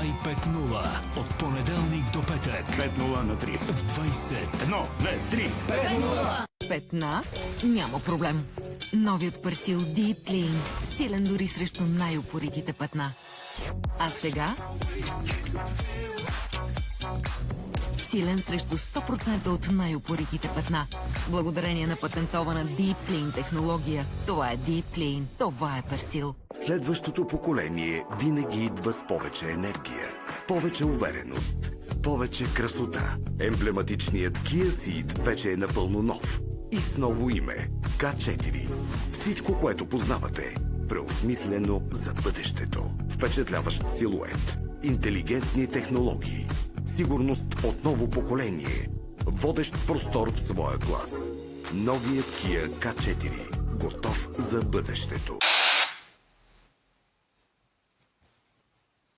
Hyundai 5.0 от понеделник до петък 5-0 на 3. в 20. 1, 2, 3. Петна? Няма проблем. Новият персил Deep Clean. Силен дори срещу най-упоритите петна. А сега? Силен срещу 100% от най-упоритите петна. Благодарение на патентована Deep Clean технология. Това е Deep Clean. Това е персил. Следващото поколение винаги идва с повече енергия, с повече увереност, с повече красота. Емблематичният Kia Ceed вече е напълно нов и с ново име – K4. Всичко, което познавате, преосмислено за бъдещето. Впечатляващ силует, интелигентни технологии, сигурност от ново поколение, водещ простор в своя клас. Новият Kia K4. Готов за бъдещето.